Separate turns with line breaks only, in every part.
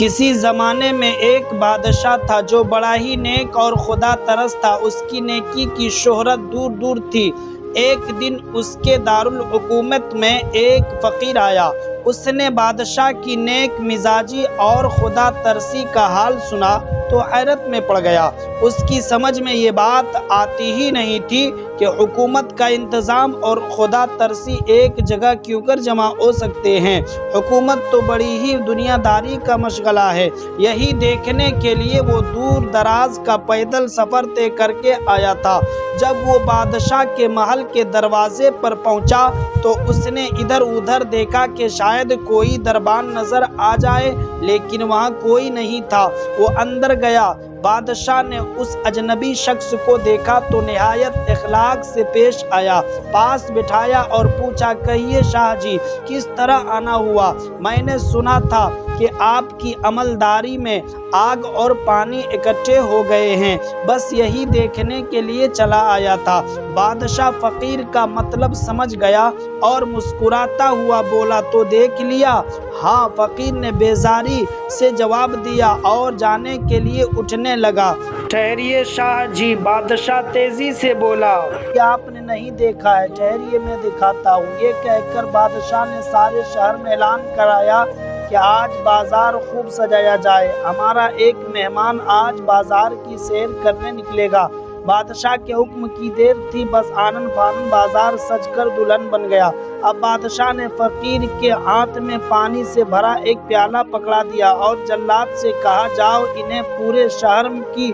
کسی زمانے میں ایک بادشاہ تھا جو بڑا ہی نیک اور خدا ترس تھا۔ اس کی نیکی کی شہرت دور دور تھی۔ ایک دن اس کے دارالحکومت میں ایک فقیر آیا۔ اس نے بادشاہ کی نیک مزاجی اور خدا ترسی کا حال سنا تو حیرت میں پڑ گیا۔ اس کی سمجھ میں یہ بات آتی ہی نہیں تھی کہ حکومت کا انتظام اور خدا ترسی ایک جگہ کیوں کر جمع ہو سکتے ہیں۔ حکومت تو بڑی ہی دنیا داری کا مشغلہ ہے۔ یہی دیکھنے کے لیے وہ دور دراز کا پیدل سفر طے کر کے آیا تھا۔ جب وہ بادشاہ کے محل کے دروازے پر پہنچا تو اس نے ادھر ادھر دیکھا کہ شاید کوئی دربان نظر آ جائے، لیکن وہاں کوئی نہیں تھا۔ وہ اندر گیا۔ بادشاہ نے اس اجنبی شخص کو دیکھا تو نہایت اخلاق سے پیش آیا، پاس بٹھایا اور پوچھا، کہیے شاہ جی کس طرح آنا ہوا؟ میں نے سنا تھا کہ آپ کی عملداری میں آگ اور پانی اکٹھے ہو گئے ہیں، بس یہی دیکھنے کے لیے چلا آیا تھا۔ بادشاہ فقیر کا مطلب سمجھ گیا اور مسکراتا ہوا بولا، تو دیکھ لیا؟ ہاں، فقیر نے بیزاری سے جواب دیا اور جانے کے لیے اٹھنے لگا۔ ٹھہریے شاہ جی، بادشاہ تیزی سے بولا، یہ آپ نے نہیں دیکھا ہے، ٹھہریے میں دکھاتا ہوں۔ یہ کہہ کر بادشاہ نے سارے شہر میں اعلان کرایا کہ آج بازار خوب سجایا جائے، ہمارا ایک مہمان آج بازار کی سیر کرنے نکلے گا۔ بادشاہ کے حکم کی دیر تھی، بس آنن فانن بازار سج کر دلہن بن گیا۔ اب بادشاہ نے فقیر کے ہاتھ میں پانی سے بھرا ایک پیالہ پکڑا دیا اور جلاد سے کہا، جاؤ انہیں پورے شہر کی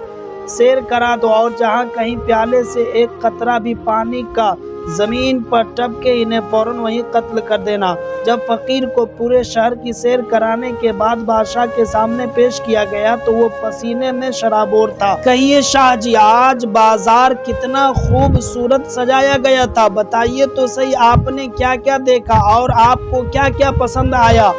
سیر کرا دو اور جہاں کہیں پیالے سے ایک قطرہ بھی پانی کا زمین پر ٹپکے انہیں فوراً وہیں قتل کر دینا۔ جب فقیر کو پورے شہر کی سیر کرانے کے بعد بادشاہ کے سامنے پیش کیا گیا تو وہ پسینے میں شرابور تھا۔ کہیے شاہ جی، آج بازار کتنا خوبصورت سجایا گیا تھا، بتائیے تو صحیح آپ نے کیا کیا دیکھا اور آپ کو کیا کیا پسند آیا؟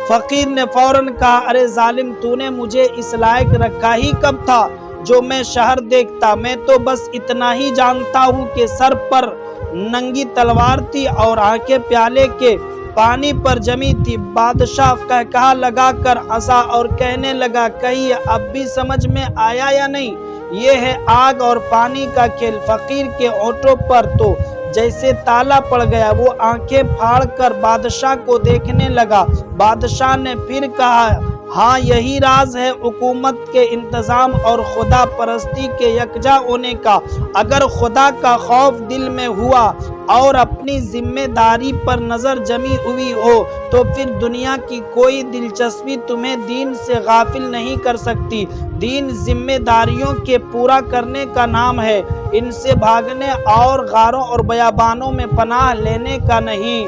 فقیر نے فوراً کہا، ارے ظالم، تو نے مجھے اس لائق رکھا ہی کب تھا جو میں شہر دیکھتا؟ میں تو بس اتنا ہی جانتا ہوں کہ سر پر ننگی تلوار تھی اور آنکھیں پیالے کے پانی پر جمی تھی۔ بادشاہ قہقہہ لگا کر ہنسا اور کہنے لگا، کہیے اب بھی سمجھ میں آیا یا نہیں؟ یہ ہے آگ اور پانی کا کھیل۔ فقیر کے ہونٹوں پر تو جیسے تالا پڑ گیا، وہ آنکھیں پھاڑ کر بادشاہ کو دیکھنے لگا۔ بادشاہ نے پھر کہا، ہاں، یہی راز ہے حکومت کے انتظام اور خدا پرستی کے یکجا ہونے کا۔ اگر خدا کا خوف دل میں ہوا اور اپنی ذمہ داری پر نظر جمی ہوئی ہو تو پھر دنیا کی کوئی دلچسپی تمہیں دین سے غافل نہیں کر سکتی۔ دین ذمہ داریوں کے پورا کرنے کا نام ہے، ان سے بھاگنے اور غاروں اور بیابانوں میں پناہ لینے کا نہیں۔